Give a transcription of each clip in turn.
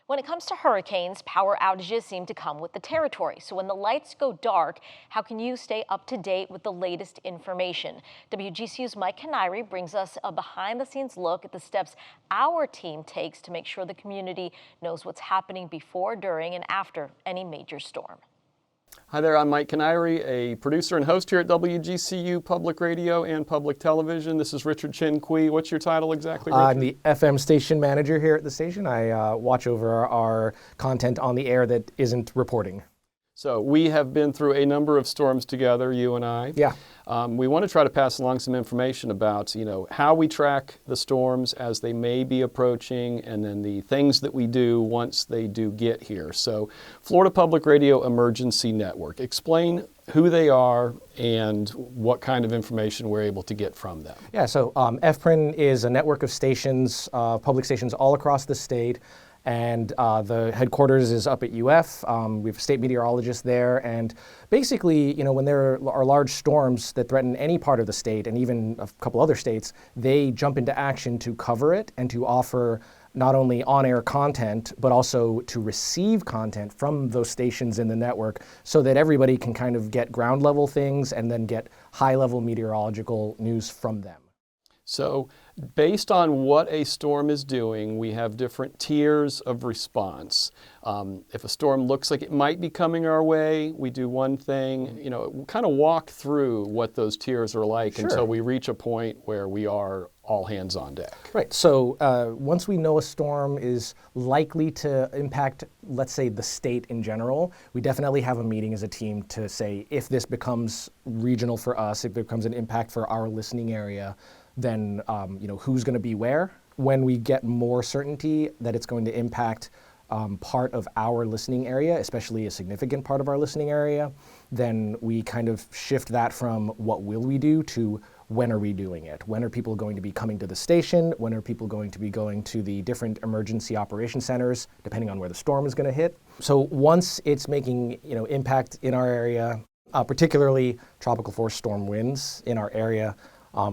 When it comes to hurricanes, power outages seem to come with the territory. So when the lights go dark, how can you stay up to date with the latest information? WGCU's Mike Kiniry brings us a behind-the-scenes look at the steps our team takes to make sure the community knows what's happening before, during, and after any major storm. Hi there, I'm Mike Kiniry, a producer and host here at WGCU Public Radio and Public Television. This is Richard Chin-Quee. What's your title exactly, Richard? I'm the FM station manager here at the station. I watch over our content on the air that isn't reporting. So we have been through a number of storms together, you and I. Yeah. We want to try to pass along some information about, how we track the storms as they may be approaching, and then the things that we do once they do get here. So Florida Public Radio Emergency Network, explain who they are and what kind of information we're able to get from them. Yeah, so FPRIN is a network of stations, public stations all across the state. And the headquarters is up at UF. We have a state meteorologist there. And basically, when there are large storms that threaten any part of the state and even a couple other states, they jump into action to cover it and to offer not only on-air content, but also to receive content from those stations in the network so that everybody can kind of get ground level things and then get high-level meteorological news from them. So based on what a storm is doing, we have different tiers of response. If a storm looks like it might be coming our way, we do one thing. We'll kind of walk through what those tiers are like until we reach a point where we are all hands on deck. Right, so once we know a storm is likely to impact, let's say, the state in general, we definitely have a meeting as a team to say if this becomes regional for us, if it becomes an impact for our listening area, then who's going to be where. When we get more certainty that it's going to impact part of our listening area, especially a significant part of our listening area, then we kind of shift that from what will we do to when are we doing it? When are people going to be coming to the station? When are people going to be going to the different emergency operation centers, depending on where the storm is going to hit? So once it's making impact in our area, particularly tropical force storm winds in our area,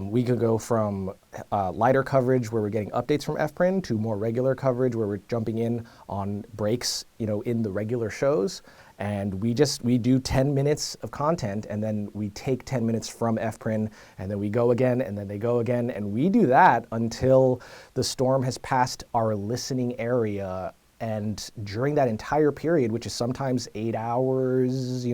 we could go from lighter coverage where we're getting updates from FPRIN to more regular coverage where we're jumping in on breaks, in the regular shows. And we do 10 minutes of content, and then we take 10 minutes from FPRIN, and then we go again, and then they go again. And we do that until the storm has passed our listening area. And during that entire period, which is sometimes 8 hours,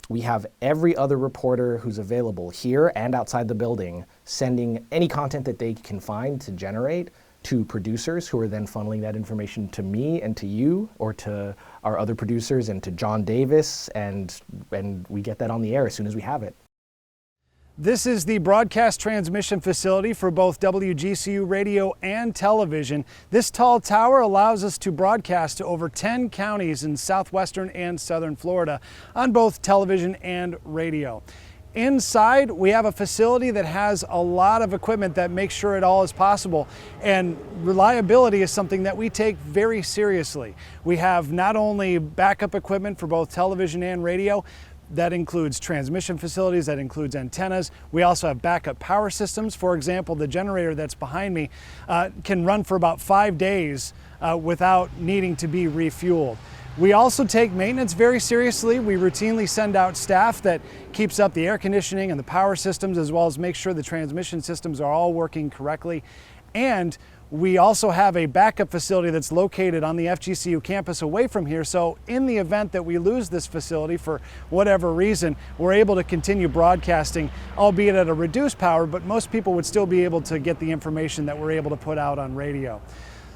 we have every other reporter who's available here and outside the building sending any content that they can find to generate to producers who are then funneling that information to me and to you or to our other producers and to John Davis, and we get that on the air as soon as we have it. This is the broadcast transmission facility for both WGCU radio and television. This tall tower allows us to broadcast to over 10 counties in southwestern and southern Florida on both television and radio. Inside, we have a facility that has a lot of equipment that makes sure it all is possible, and reliability is something that we take very seriously. We have not only backup equipment for both television and radio. That includes transmission facilities, that includes antennas. We also have backup power systems. For example, the generator that's behind me can run for about 5 days without needing to be refueled. We also take maintenance very seriously. We routinely send out staff that keeps up the air conditioning and the power systems, as well as make sure the transmission systems are all working correctly. And we also have a backup facility that's located on the FGCU campus away from here. So in the event that we lose this facility for whatever reason, we're able to continue broadcasting, albeit at a reduced power, but most people would still be able to get the information that we're able to put out on radio.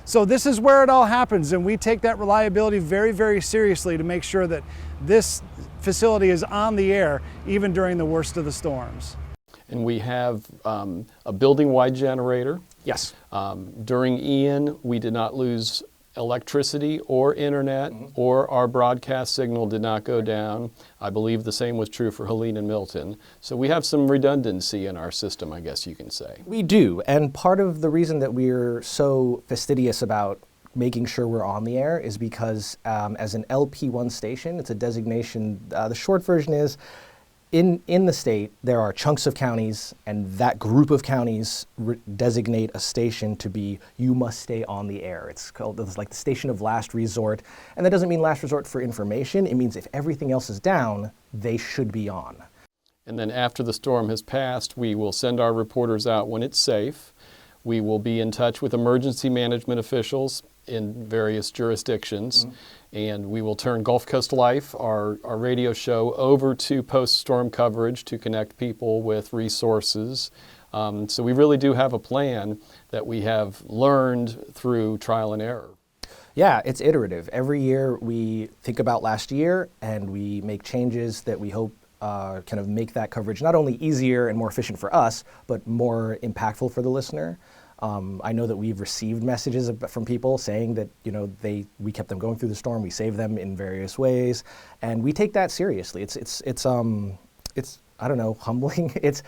So this is where it all happens, and we take that reliability very, very seriously to make sure that this facility is on the air even during the worst of the storms. And we have a building-wide generator. Yes. During Ian, we did not lose electricity or internet, or our broadcast signal did not go down. I believe the same was true for Helene and Milton. So we have some redundancy in our system, I guess you can say. We do, and part of the reason that we're so fastidious about making sure we're on the air is because as an LP1 station, it's a designation, the short version is in the state, there are chunks of counties, and that group of counties designate a station to be, you must stay on the air. It's like the station of last resort. And that doesn't mean last resort for information. It means if everything else is down, they should be on. And then after the storm has passed, we will send our reporters out when it's safe. We will be in touch with emergency management officials in various jurisdictions. And we will turn Gulf Coast Life, our radio show, over to post-storm coverage to connect people with resources. So we really do have a plan that we have learned through trial and error. Yeah, it's iterative. Every year we think about last year and we make changes that we hope kind of make that coverage not only easier and more efficient for us, but more impactful for the listener. I know that we've received messages from people saying that, you know, we kept them going through the storm, we saved them in various ways, and we take that seriously. It's I don't know, humbling. It's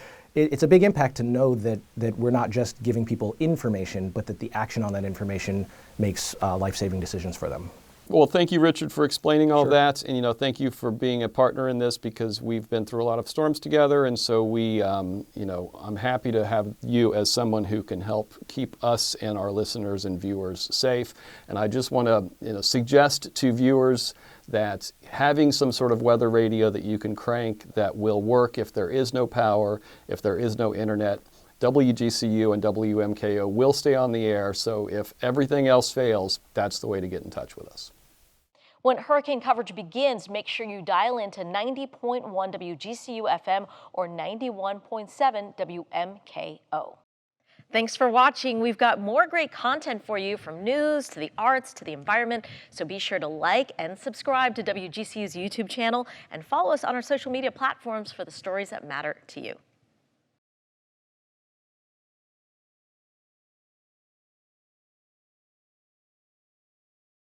a big impact to know that we're not just giving people information, but that the action on that information makes life-saving decisions for them. Well, thank you, Richard, for explaining all Sure. that, and thank you for being a partner in this, because we've been through a lot of storms together, and so we, I'm happy to have you as someone who can help keep us and our listeners and viewers safe. And I just want to, suggest to viewers that having some sort of weather radio that you can crank that will work if there is no power, if there is no internet. WGCU and WMKO will stay on the air, so if everything else fails, that's the way to get in touch with us. When hurricane coverage begins, make sure you dial into 90.1 WGCU FM or 91.7 WMKO. Thanks for watching. We've got more great content for you, from news to the arts to the environment. So be sure to like and subscribe to WGCU's YouTube channel and follow us on our social media platforms for the stories that matter to you.